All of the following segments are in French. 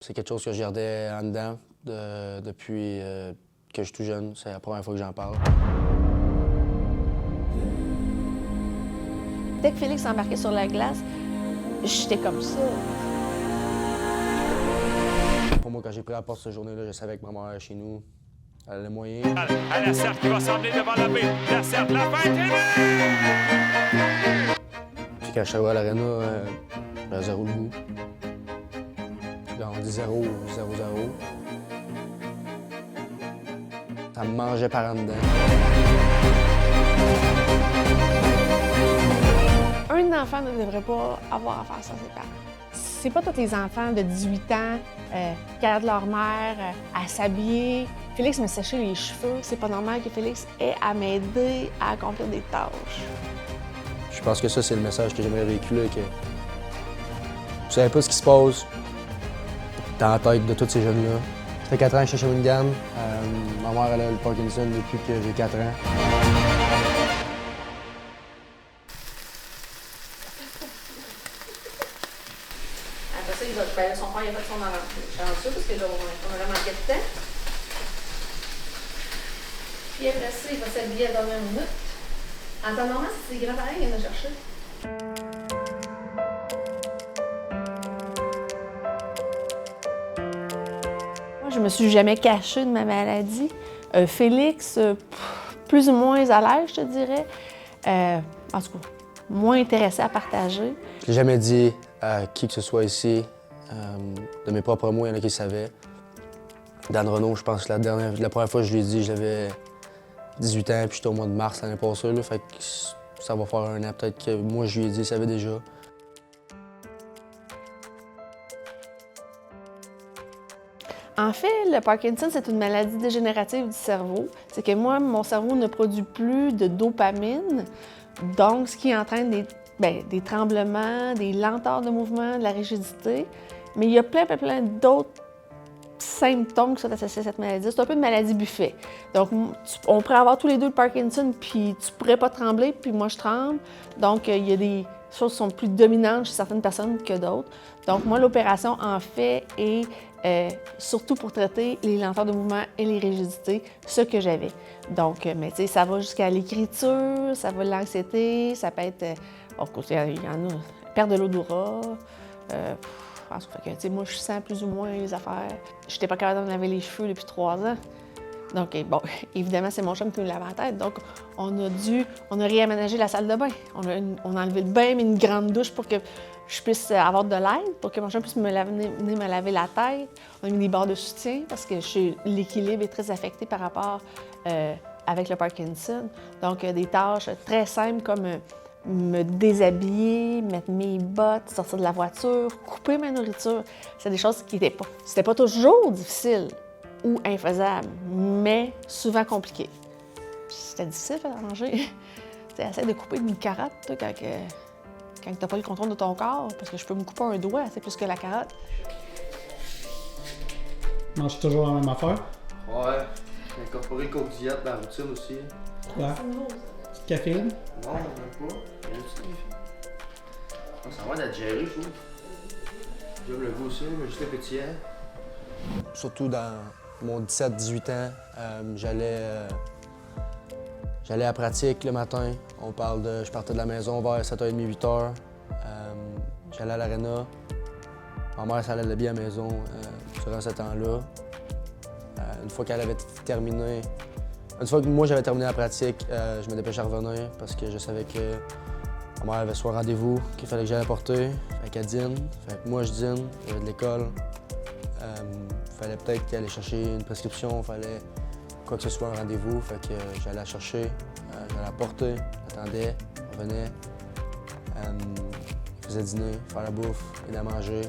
C'est quelque chose que je gardais en dedans depuis que je suis tout jeune. C'est la première fois que j'en parle. Dès que Félix embarquait sur la glace, j'étais comme ça. Pour moi, quand j'ai pris la porte cette journée-là, je savais que ma mère chez nous, elle a les moyens. À la Cercle qui va s'emmener devant la baie. La Cercle, la fête est née! Puis quand je suis arrivé à l'aréna, j'avais zéro le goût. Quand on dit 0, 0, 0. Ça me mangeait par en dedans. Un enfant ne devrait pas avoir à faire ça à ses parents. C'est pas tous les enfants de 18 ans qui regardent leur mère à s'habiller. Félix me séchait les cheveux. C'est pas normal que Félix ait à m'aider à accomplir des tâches. Je pense que ça, c'est le message que j'aimerais véhiculer, que vous savez pas ce qui se passe dans la tête de tous ces jeunes-là. Ça fait 4 ans que je suis chez Shawinigan. Ma mère, elle a le Parkinson depuis que j'ai 4 ans. Après ça, son père il a fait son chanceux parce que là, on a vraiment manqué de temps. Puis après ça, il va s'habiller à la dernière minute. En temps normal, c'est ses grands-parents qui viennent le chercher. Moi, je me suis jamais cachée de ma maladie. Félix, plus ou moins à l'aise, je te dirais. En tout cas, moins intéressé à partager. Je l'ai jamais dit à qui que ce soit ici. De mes propres mots, il y en a qui le savaient. Dan Renaud, je pense que la première fois que je lui ai dit, j'avais 18 ans, puis j'étais au mois de mars l'année passée. Là, fait que ça va faire un an peut-être que moi, je lui ai dit, il savait déjà. En fait, le Parkinson, c'est une maladie dégénérative du cerveau. C'est que moi, mon cerveau ne produit plus de dopamine, donc ce qui entraîne des tremblements, des lenteurs de mouvement, de la rigidité. Mais il y a plein d'autres symptômes qui sont associés à cette maladie. C'est un peu une maladie buffet. Donc, on pourrait avoir tous les deux le Parkinson, puis tu pourrais pas trembler, puis moi, je tremble. Donc, il y a des choses qui sont plus dominantes chez certaines personnes que d'autres. Donc, moi, l'opération, en fait, est surtout pour traiter les lenteurs de mouvement et les rigidités, ce que j'avais. Donc, mais tu sais, ça va jusqu'à l'écriture, ça va l'anxiété, ça peut être... il y en a, perte de l'odorat. Moi, je sens plus ou moins les affaires. Je n'étais pas capable de me laver les cheveux depuis 3 ans. Donc, bon, évidemment, c'est mon chum qui me lave la tête. Donc, on a réaménagé la salle de bain. On a enlevé le bain, mis une grande douche pour que je puisse avoir de l'aide, pour que mon chum puisse venir me laver la tête. On a mis des barres de soutien parce que l'équilibre est très affecté par rapport avec le Parkinson. Donc, des tâches très simples comme me déshabiller, mettre mes bottes, sortir de la voiture, couper ma nourriture. C'est des choses qui c'était pas toujours difficile ou infaisable, mais souvent compliqué. C'était difficile à manger. Tu essaies de couper une carotte toi, quand tu n'as pas le contrôle de ton corps, parce que je peux me couper un doigt, c'est plus que la carotte. Mange toujours la même affaire? Ouais, j'ai incorporé le coke diète dans la routine aussi. Ouais. C'est nouveau, ça. Petite caféine? Non, même pas. Il y a un petit défi. Ça va d'être géré, je trouve. J'aime le goût aussi, mais juste le pétillant. Surtout dans mon 17-18 ans, j'allais à pratique le matin. Je partais de la maison vers 7h30, 8h. J'allais à l'aréna. Ma mère, ça allait bien à la maison durant ce temps-là. Une fois qu'elle avait terminé, une fois que moi j'avais terminé la pratique, je me dépêchais à revenir parce que je savais que ma mère avait soit rendez-vous qu'il fallait que j'aille apporter. Fait qu'elle dîne. Fait que moi je dîne, j'avais de l'école. Fallait peut-être qu'elle allait chercher une prescription, fallait quoi que ce soit un rendez-vous. Fait que j'allais la chercher, j'allais la porter, j'attendais, elle revenait. Je faisais dîner, faire la bouffe, aider à manger,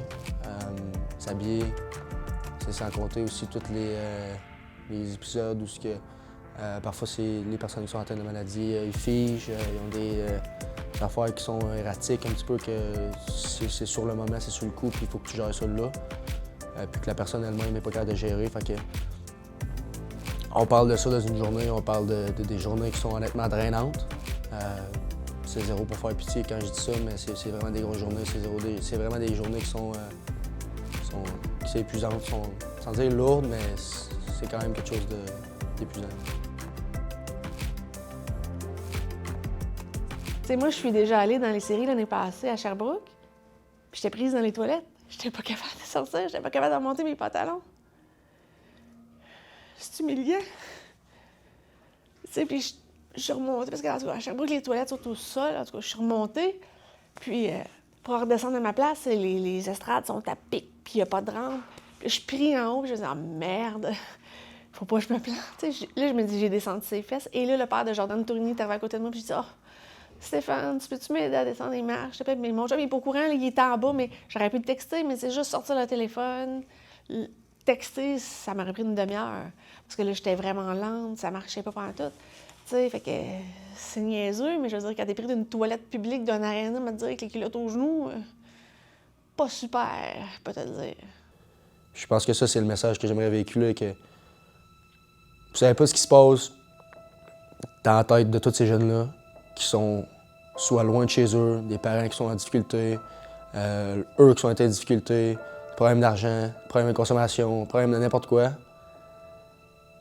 s'habiller. C'est sans compter aussi tous les épisodes où parfois les personnes qui sont atteintes de maladie, ils figent, ils ont des affaires qui sont erratiques un petit peu, que c'est sur le moment, c'est sur le coup, puis il faut que tu gères ça là. Puis que la personne elle-même n'est pas capable de gérer. Fait que on parle de ça dans une journée, on parle des journées qui sont honnêtement drainantes. C'est zéro pour faire pitié quand je dis ça, mais c'est vraiment des grosses journées. C'est vraiment des journées qui sont c'est épuisant. Sans dire lourd, mais c'est quand même quelque chose d'épuisant. Tu sais, moi, je suis déjà allée dans les séries l'année passée à Sherbrooke, puis j'étais prise dans les toilettes. J'étais pas capable de sortir, j'étais pas capable de remonter mes pantalons. C'est humiliant. Tu sais, puis je suis remontée, parce qu'à Sherbrooke, les toilettes sont au sol. En tout cas, je suis remontée, puis pour redescendre à ma place, les estrades sont à pic, puis il n'y a pas de rampe. Puis je prie en haut, puis je me dis « Ah, merde! Faut pas que je me plante. » Là, je me dis « J'ai descendu ses fesses. » Et là, le père de Jordan Tourigny est arrivé à côté de moi, puis je dis « Oh, Stéphane, tu peux-tu m'aider à descendre les marches? » Mais mon chum, il est pas au courant, là, il était en bas, mais j'aurais pu te texter, mais c'est juste sortir le téléphone. Texter, ça m'aurait pris une demi-heure. Parce que là, j'étais vraiment lente, ça marchait pas pendant tout. Tu sais, fait que c'est niaiseux, mais je veux dire, quand t'es pris d'une toilette publique, d'un aréna, me dire avec les culottes aux genoux, pas super, je peux te le dire. Je pense que ça, c'est le message que j'aimerais véhiculer, que vous savez pas ce qui se passe dans la tête de tous ces jeunes-là, qui sont soit loin de chez eux, des parents qui sont en difficulté, eux qui sont en difficulté, problèmes d'argent, problèmes de consommation, problèmes de n'importe quoi.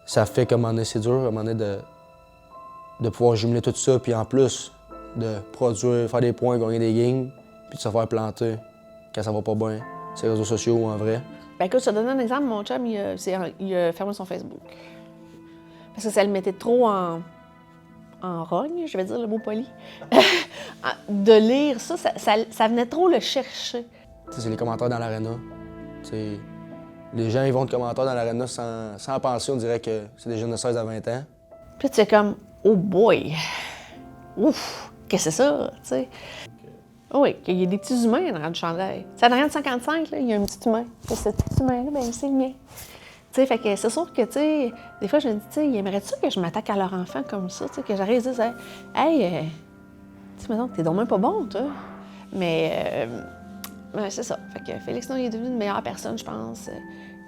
Ça fait qu'à un moment donné, c'est dur, à un moment donné, de pouvoir jumeler tout ça, puis en plus de produire, faire des points, gagner des games, puis de se faire planter quand ça va pas bien, sur les réseaux sociaux ou en vrai. Ben écoute, je te donne un exemple. Mon chum, il a fermé son Facebook. Parce que ça le mettait trop en rogne, je vais dire le mot poli. De lire ça, ça venait trop le chercher. T'sais, c'est les commentaires dans l'aréna. Les gens, ils vont de commentaires dans l'aréna sans penser, on dirait que c'est des jeunes de 16 à 20 ans. Puis là, tu fais comme « Oh boy! Ouf! Qu'est-ce que c'est ça? » tu sais. Oui, il y a des petits humains en arrière du chandail. C'est en arrière de 55, là, il y a un petit humain. Et ce petit humain-là, ben c'est le mien. Tu sais, fait que c'est sûr que, tu sais, des fois, je me dis, tu sais, aimerait-tu que je m'attaque à leur enfant comme ça, tu sais, que j'arrive à dire, hey, tu sais, maintenant, t'es donc même pas bon, toi. Mais c'est ça. Fait que Félix, non, il est devenu une meilleure personne, je pense.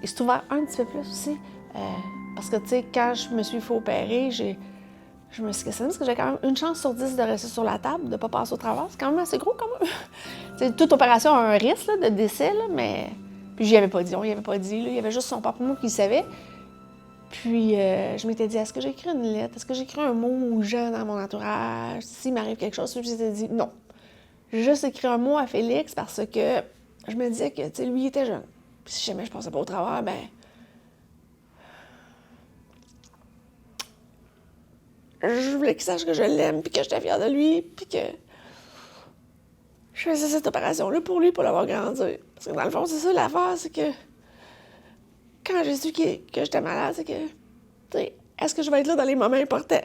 Il s'est ouvert un petit peu plus aussi. Parce que, tu sais, quand je me suis fait opérer, je me suis questionnée parce que j'ai quand même une chance sur 10 de rester sur la table, de ne pas passer au travers. C'est quand même assez gros, quand même. T'sais, toute opération a un risque là, de décès, là, mais... Puis j'y avais pas dit, on y avait pas dit. Là. Il y avait juste son papa et moi qui le savait. Puis je m'étais dit, est-ce que j'écris une lettre? Est-ce que j'écris un mot aux gens dans mon entourage? S'il m'arrive quelque chose, puis j'étais dit, non. J'ai juste écrit un mot à Félix parce que je me disais que, tu sais, lui, il était jeune. Puis si jamais je passais pas au travers, ben... Je voulais qu'il sache que je l'aime, puis que j'étais fière de lui, puis que je faisais cette opération-là pour lui, pour l'avoir grandi. Parce que dans le fond, c'est ça l'affaire, c'est que quand j'ai su que j'étais malade, c'est que, tu sais, est-ce que je vais être là dans les moments importants?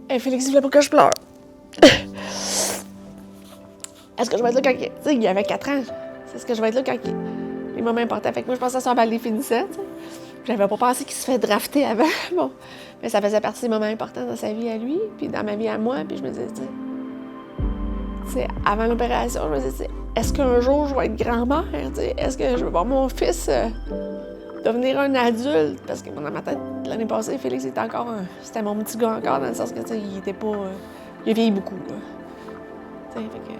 Hey, Félix, il voulait pas que je pleure. Est-ce que je vais être là quand... Tu sais, il y avait 4 ans. C'est ce que je vais être là quand... Les moments importants. Fait que moi, je pensais à son bal définissant, tu sais. J'avais pas pensé qu'il se fait drafter avant. Bon. Mais ça faisait partie des moments importants dans sa vie à lui, puis dans ma vie à moi. Puis je me disais, tu sais, avant l'opération, je me disais, est-ce qu'un jour, je vais être grand-mère? Est-ce que je vais voir mon fils devenir un adulte? Parce que dans ma tête, l'année passée, Félix était encore c'était mon petit gars encore, dans le sens que, tu sais, il était pas... il a vieilli beaucoup, là. Tu sais, fait que...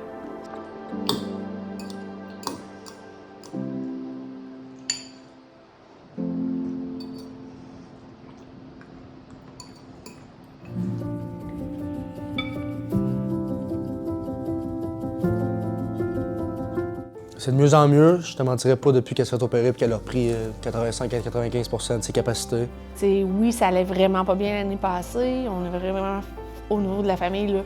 C'est de mieux en mieux. Je te mentirais pas depuis qu'elle s'est fait opérer et qu'elle a repris 85-95% de ses capacités. T'sais, oui, ça allait vraiment pas bien l'année passée. On est vraiment, au niveau de la famille, là,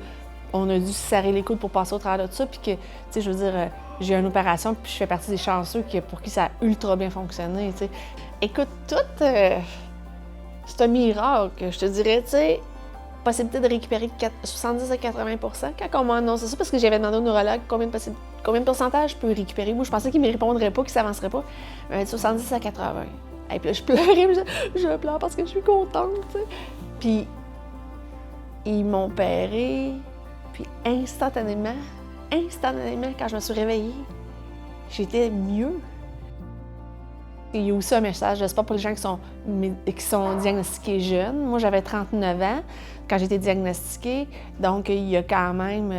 on a dû se serrer les coudes pour passer au travers de ça. Puis que, tu sais, je veux dire, j'ai une opération puis je fais partie des chanceux pour qui ça a ultra bien fonctionné, t'sais. Écoute, tout, c'est un miracle, je te dirais, tu sais. Possibilité de récupérer 70 à 80 quand on m'a annoncé ça, parce que j'avais demandé au neurologue combien de pourcentage je peux récupérer. Moi, je pensais qu'il ne me répondrait pas, qu'il ne s'avancerait pas. Il m'a dit 70 à 80. Et puis là, je pleurais, je pleure parce que je suis contente, tu sais. Puis, ils m'ont opéré, puis instantanément, quand je me suis réveillée, j'étais mieux. Il y a aussi un message de sport pour les gens qui sont diagnostiqués jeunes. Moi, j'avais 39 ans quand j'ai été diagnostiquée, donc il y a quand même...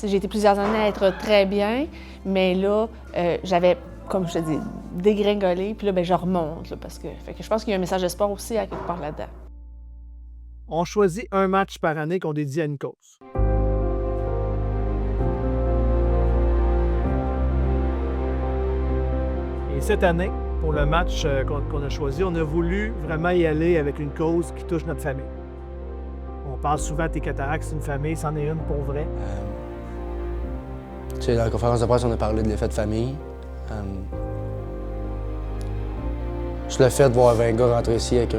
j'ai été plusieurs années à être très bien, mais là, j'avais, comme je te dis, dégringolé, puis là, ben, je remonte, là, parce que je pense qu'il y a un message de sport aussi à quelque part là-dedans. On choisit un match par année qu'on dédie à une cause. Et cette année, pour le match qu'on a choisi, on a voulu vraiment y aller avec une cause qui touche notre famille. On parle souvent de tes cataractes, c'est une famille, c'en est une pour vrai. Dans la conférence de presse, on a parlé de l'effet de famille. Juste le fait de voir 20 gars rentrer ici avec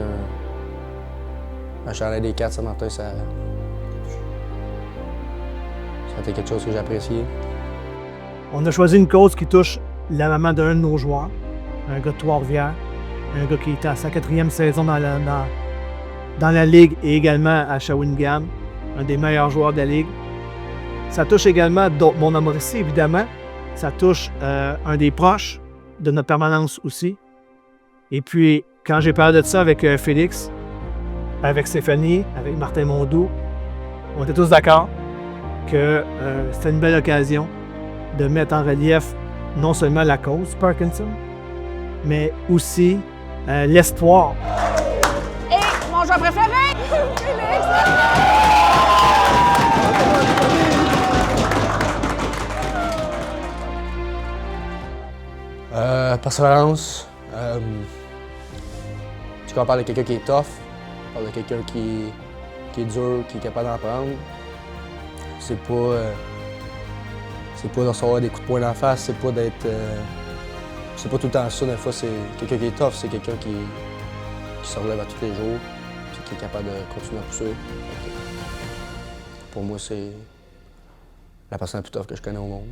un chandail des 4 ce matin, ça a été quelque chose que j'ai apprécié. On a choisi une cause qui touche la maman d'un de nos joueurs, un gars de Trois-Rivières, un gars qui était à sa 4e saison dans la Ligue et également à Shawinigan, un des meilleurs joueurs de la Ligue. Ça touche également mon amour ici, évidemment. Ça touche un des proches de notre permanence aussi. Et puis, quand j'ai parlé de ça avec Félix, avec Stéphanie, avec Martin Mondou, on était tous d'accord que c'était une belle occasion de mettre en relief non seulement la cause Parkinson, mais aussi l'espoir. Et mon joueur préféré, Félix! Persévérance. Quand on parle de quelqu'un qui est tough, on parle de quelqu'un qui est dur, qui est capable d'en prendre. C'est pas de recevoir des coups de poing d'en face, c'est pas d'être... c'est pas tout le temps ça, des fois c'est quelqu'un qui est tough, c'est quelqu'un qui se relève à tous les jours, puis qui est capable de continuer à pousser. Pour moi, c'est la personne la plus tough que je connais au monde.